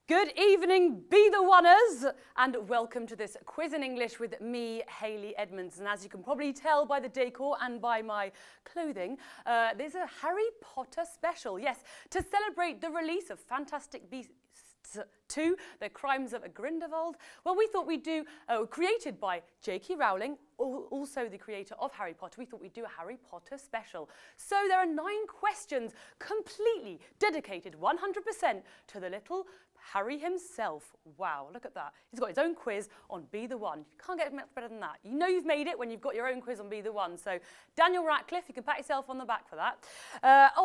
Good evening, Bethewoners, and welcome to this quiz in English with me, Hayley Edmonds. And as you can probably tell by the decor and by my clothing, there's a Harry Potter special. Yes, to celebrate the release of Fantastic Beasts 2, The Crimes of Grindelwald. Well, we thought we'd do, created by J.K. Rowling, also the creator of Harry Potter, we thought we'd do a Harry Potter special. So there are 9 questions completely dedicated 100% to the little Harry himself. Wow, look at that. He's got his own quiz on Be The One. You can't get much better than that. You know you've made it when you've got your own quiz on Be The One. So Daniel Radcliffe, you can pat yourself on the back for that.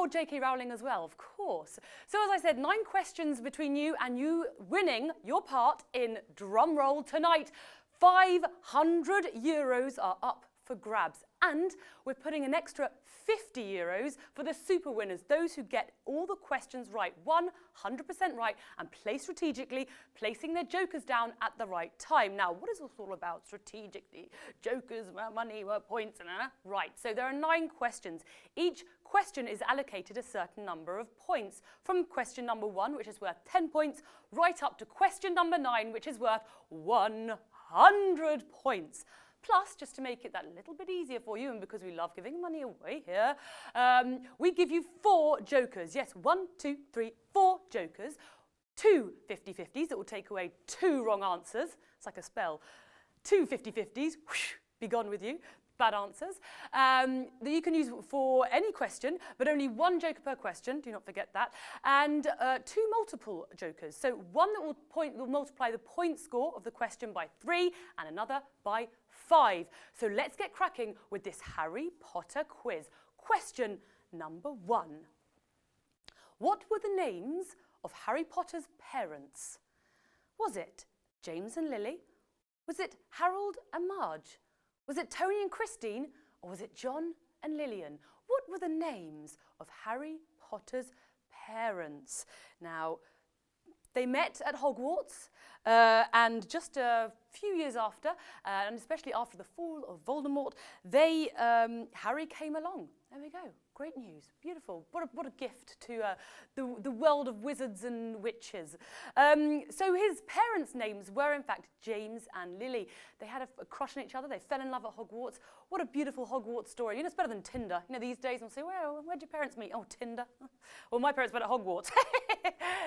J.K. Rowling as well, of course. So as I said, 9 questions between you and you winning your part in drumroll tonight. 500 euros are up for grabs, and we're putting an extra 50 euros for the super winners, those who get all the questions right, 100% right, and play strategically, placing their jokers down at the right time. Now, what is this all about strategically? Jokers, money, points, right. So there are 9 questions. Each question is allocated a certain number of points, from question number 1, which is worth 10 points, right up to question number 9, which is worth 100 points. Plus, just to make it that little bit easier for you, and because we love giving money away here, we give you 4 jokers. Yes, 1, 2, 3, 4 jokers. 2 50-50s that will take away 2 wrong answers. It's like a spell. 2 50-50s, whoosh, be gone with you. Bad answers, that you can use for any question, but only 1 joker per question, do not forget that, and 2 multiple jokers. So one that will multiply the point score of the question by 3 and another by 5. So let's get cracking with this Harry Potter quiz. Question number 1. What were the names of Harry Potter's parents? Was it James and Lily? Was it Harold and Marge? Was it Tony and Christine, or was it John and Lillian? What were the names of Harry Potter's parents? Now, they met at Hogwarts, and just a few years after, and especially after the fall of Voldemort, Harry came along. There we go. Great news. Beautiful. What a gift to the world of wizards and witches. So his parents' names were, in fact, James and Lily. They had a crush on each other. They fell in love at Hogwarts. What a beautiful Hogwarts story. You know, it's better than Tinder. You know, these days I'll say, well, where'd your parents meet? Oh, Tinder. Well, my parents met at Hogwarts.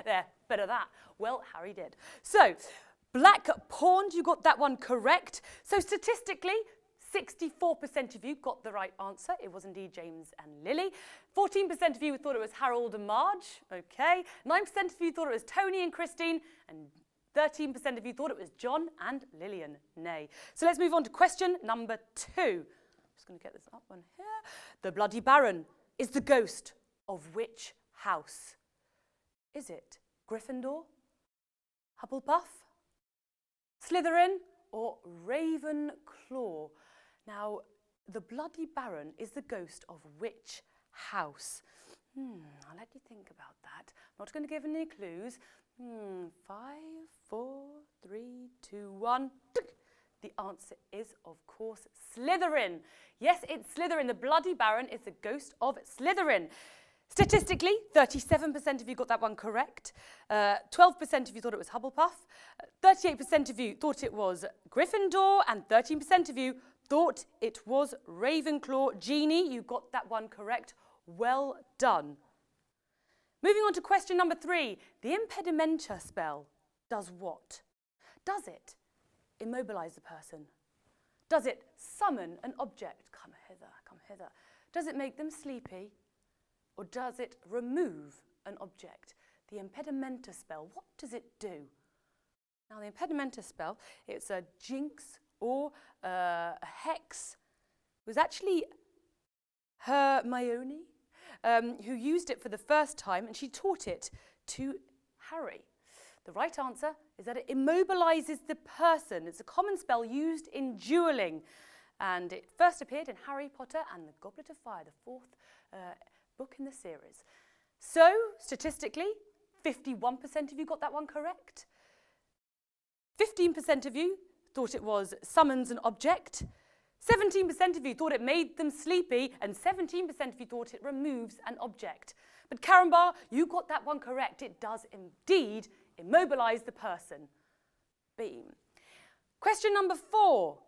There, better that. Well, Harry did. So, Black Pawned, you got that one correct. So statistically, 64% of you got the right answer. It was indeed James and Lily. 14% of you thought it was Harold and Marge. Okay. 9% of you thought it was Tony and Christine. And 13% of you thought it was John and Lillian. Nay. So let's move on to question number 2. I'm just going to get this up on here. The Bloody Baron is the ghost of which house? Is it Gryffindor, Hufflepuff, Slytherin, or Ravenclaw? Now, the Bloody Baron is the ghost of which house? I'll let you think about that. I'm not going to give any clues. 5, 4, 3, 2, 1. The answer is, of course, Slytherin. Yes, it's Slytherin. The Bloody Baron is the ghost of Slytherin. Statistically, 37% of you got that one correct. 12% of you thought it was Hufflepuff. 38% of you thought it was Gryffindor. And 13% of you thought it was Ravenclaw. Jeannie, you got that one correct. Well done. Moving on to question number 3. The impedimenta spell does what? Does it immobilize the person? Does it summon an object? Come hither, come hither. Does it make them sleepy? Or does it remove an object? The impedimenta spell, what does it do? Now, the impedimenta spell, it's a jinx or a hex. It was actually Hermione who used it for the first time, and she taught it to Harry. The right answer is that it immobilizes the person. It's a common spell used in dueling, and it first appeared in Harry Potter and the Goblet of Fire, the 4th book in the series. So, statistically, 51% of you got that one correct. 15% of you thought it was summons an object. 17% of you thought it made them sleepy, and 17% of you thought it removes an object. But Karambar, you got that one correct. It does indeed immobilise the person. Beam. Question number 4.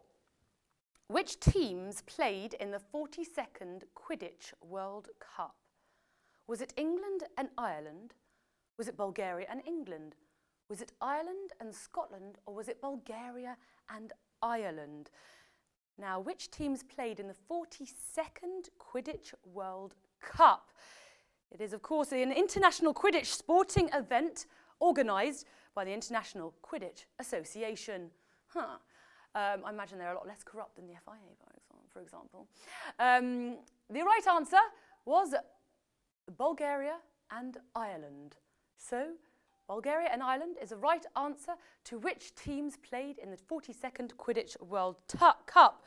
Which teams played in the 42nd Quidditch World Cup? Was it England and Ireland? Was it Bulgaria and England? Was it Ireland and Scotland, or was it Bulgaria and Ireland? Now, which teams played in the 42nd Quidditch World Cup? It is, of course, an international Quidditch sporting event organised by the International Quidditch Association. I imagine they're a lot less corrupt than the FIA, for example. The right answer was Bulgaria and Ireland. So, Bulgaria and Ireland is the right answer to which teams played in the 42nd Quidditch World Cup.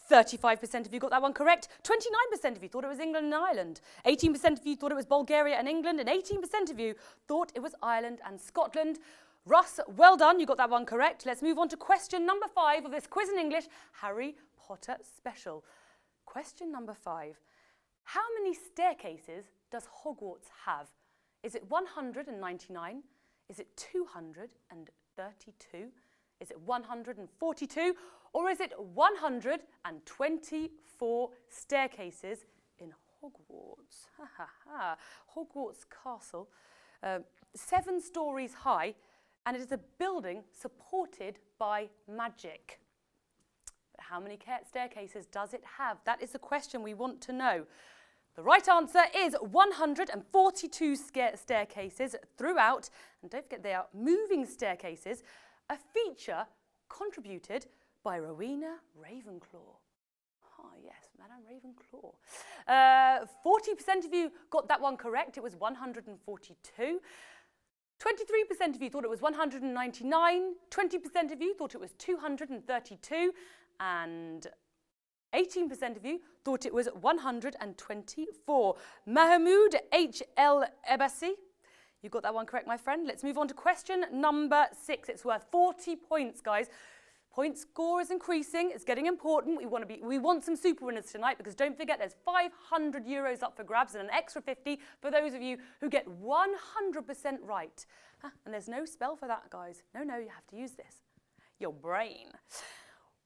35% of you got that one correct. 29% of you thought it was England and Ireland. 18% of you thought it was Bulgaria and England. And 18% of you thought it was Ireland and Scotland. Russ, well done. You got that one correct. Let's move on to question number 5 of this Quiz in English Harry Potter special. Question number 5. How many staircases does Hogwarts have? Is it 199? Is it 232? Is it 142? Or is it 124 staircases in Hogwarts? Hogwarts Castle, 7 stories high, and it is a building supported by magic. But how many staircases does it have? That is the question we want to know. The right answer is 142 staircases throughout, and don't forget they are moving staircases, a feature contributed by Rowena Ravenclaw. Ah, yes, Madame Ravenclaw. 40% of you got that one correct. It was 142. 23% of you thought it was 199. 20% of you thought it was 232. And 18% of you thought it was 124. Mahmoud H.L. Ebasi, you got that one correct, my friend. Let's move on to question number 6. It's worth 40 points, guys. Point score is increasing. It's getting important. We want some super winners tonight, because don't forget there's 500 euros up for grabs and an extra 50 for those of you who get 100% right. And there's no spell for that, guys. No, you have to use this. Your brain.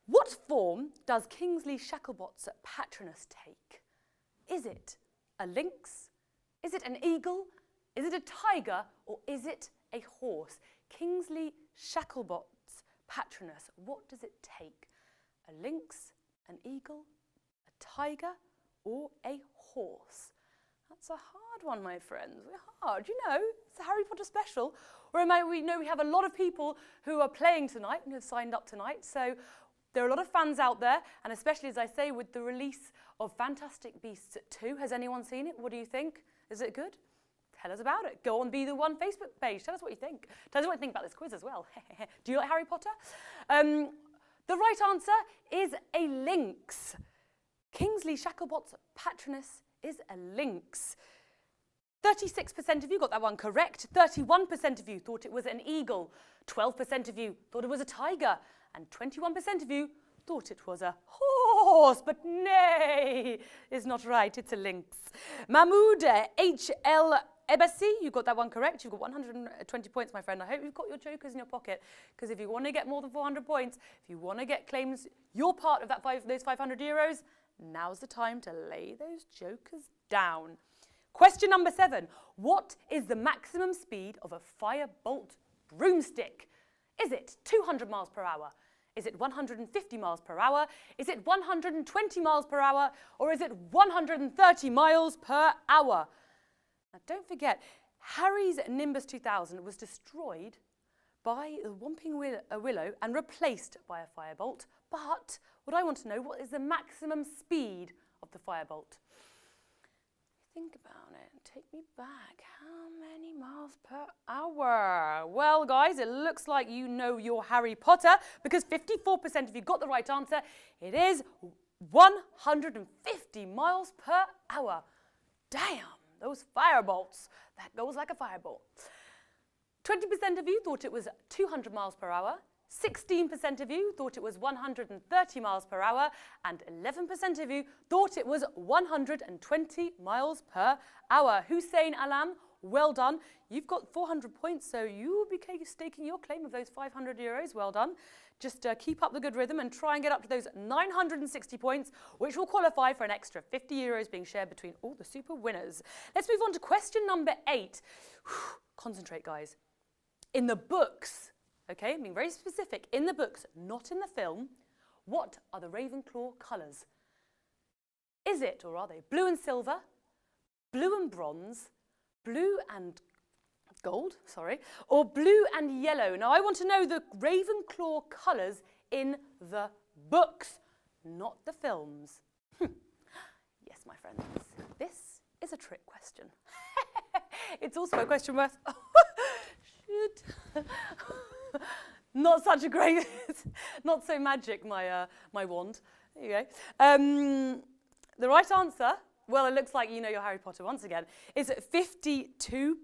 What form does Kingsley Shacklebott's Patronus take? Is it a lynx? Is it an eagle? Is it a tiger? Or is it a horse? Kingsley Shacklebott's Patronus, what does it take? A lynx, an eagle, a tiger, or a horse? That's a hard one, my friends. We're hard, you know. It's a Harry Potter special. Or we know we have a lot of people who are playing tonight and who have signed up tonight. So there are a lot of fans out there, and especially, as I say, with the release of Fantastic Beasts 2. Has anyone seen it? What do you think? Is it good? Tell us about it. Go on Bethewone Facebook page. Tell us what you think. Tell us what you think about this quiz as well. Do you like Harry Potter? The right answer is a lynx. Kingsley Shacklebott's Patronus is a lynx. 36% of you got that one correct. 31% of you thought it was an eagle. 12% of you thought it was a tiger. And 21% of you thought it was a horse. But nay, it's not right. It's a lynx. Mahmoud H.L. Ebasi, you got that one correct. You've got 120 points, my friend. I hope you've got your jokers in your pocket, because if you want to get more than 400 points, if you want to get claims, your part of those 500 euros, now's the time to lay those jokers down. Question number 7. What is the maximum speed of a firebolt broomstick? Is it 200 miles per hour? Is it 150 miles per hour? Is it 120 miles per hour? Or is it 130 miles per hour? Now, don't forget, Harry's Nimbus 2000 was destroyed by the Whomping Willow and replaced by a firebolt. But what I want to know, what is the maximum speed of the firebolt? Think about it. Take me back. How many miles per hour? Well, guys, it looks like you know your Harry Potter, because 54% of you got the right answer. It is 150 miles per hour. Damn, those firebolts. That goes like a fireball. 20% of you thought it was 200 miles per hour. 16% of you thought it was 130 miles per hour, and 11% of you thought it was 120 miles per hour. Hussein Alam, Well done. You've got 400 points, so you will be staking your claim of those 500 euros. Well done. Just keep up the good rhythm and try and get up to those 960 points, which will qualify for an extra 50 euros being shared between all the super winners. Let's move on to question number 8. Concentrate, guys. In the books, okay, I'm being very specific, in the books, not in the film, what are the Ravenclaw colours? Is it, or are they, blue and silver, blue and bronze, blue and gold, sorry, or blue and yellow? Now, I want to know the Ravenclaw colours in the books, not the films. Yes, my friends, this is a trick question. It's also a question worth... Shoot. Not such a great... not so magic, my wand. There you go. The right answer... Well, it looks like you know your Harry Potter once again. Is it 52%?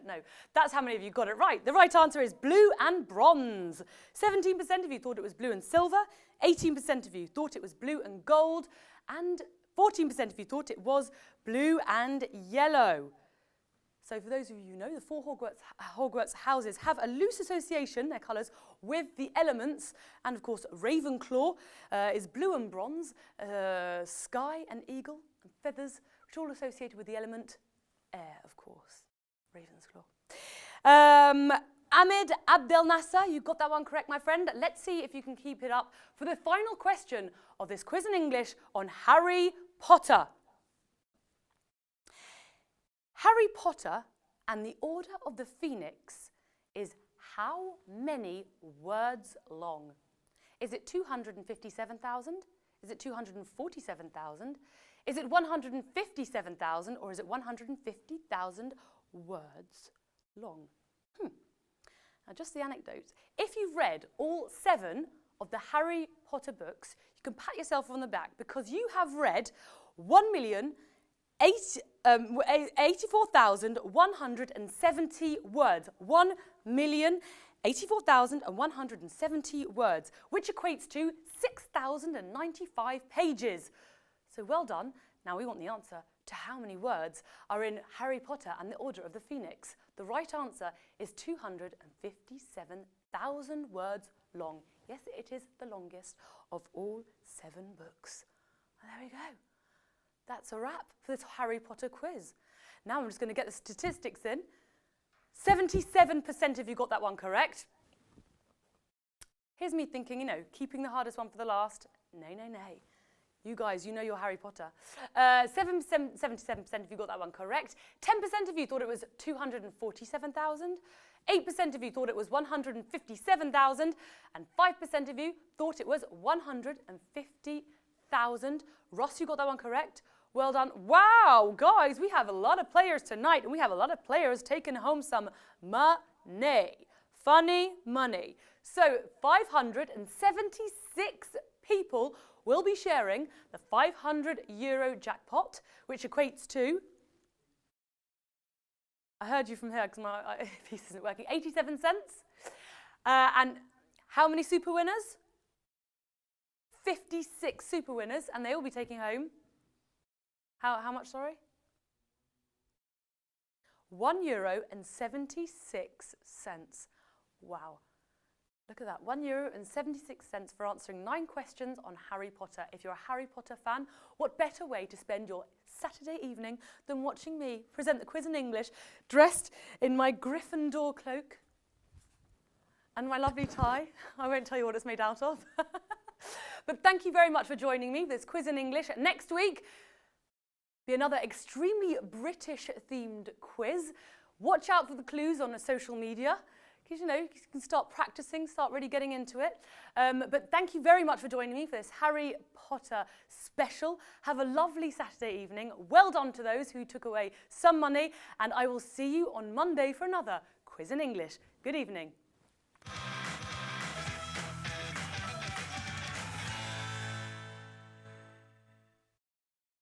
No, that's how many of you got it right. The right answer is blue and bronze. 17% of you thought it was blue and silver. 18% of you thought it was blue and gold. And 14% of you thought it was blue and yellow. So for those of you who know, the 4 Hogwarts houses have a loose association, their colours, with the elements. And of course, Ravenclaw is blue and bronze, sky and eagle and feathers, which are all associated with the element air, of course. Ravensclaw. Ahmed Abdel Nasser, you got that one correct, my friend. Let's see if you can keep it up for the final question of this quiz in English on Harry Potter. Harry Potter and the Order of the Phoenix is how many words long? Is it 257,000? Is it 247,000? Is it 157,000? Or is it 150,000 words long? Now, just the anecdote. If you've read all 7 of the Harry Potter books, you can pat yourself on the back because you have read 1,084,170 words. 1,084,170 words, which equates to 6,095 pages. So well done. Now we want the answer to how many words are in Harry Potter and the Order of the Phoenix. The right answer is 257,000 words long. Yes, it is the longest of all 7 books. Well, there we go. That's a wrap for this Harry Potter quiz. Now I'm just going to get the statistics in. 77% of you got that one correct. Here's me thinking, you know, keeping the hardest one for the last. Nay, nay, nay. You guys, you know your Harry Potter. 77% of you got that one correct. 10% of you thought it was 247,000. 8% of you thought it was 157,000. And 5% of you thought it was 150,000. Ross, you got that one correct. Well done. Wow, guys, we have a lot of players tonight, and we have a lot of players taking home some money. Funny money. So 576 people will be sharing the 500 euro jackpot, which equates to, I heard you from here because my piece isn't working, 87 cents. And how many super winners? 56 super winners, and they will be taking home, how much, sorry? €1.76. Wow. Look at that, €1.76 for answering 9 questions on Harry Potter. If you're a Harry Potter fan, what better way to spend your Saturday evening than watching me present the quiz in English, dressed in my Gryffindor cloak and my lovely tie. I won't tell you what it's made out of. But thank you very much for joining me for this quiz in English. Next week, be another extremely British-themed quiz. Watch out for the clues on the social media, because you know, you can start practicing, start really getting into it. But thank you very much for joining me for this Harry Potter special. Have a lovely Saturday evening. Well done to those who took away some money, and I will see you on Monday for another quiz in English. Good evening.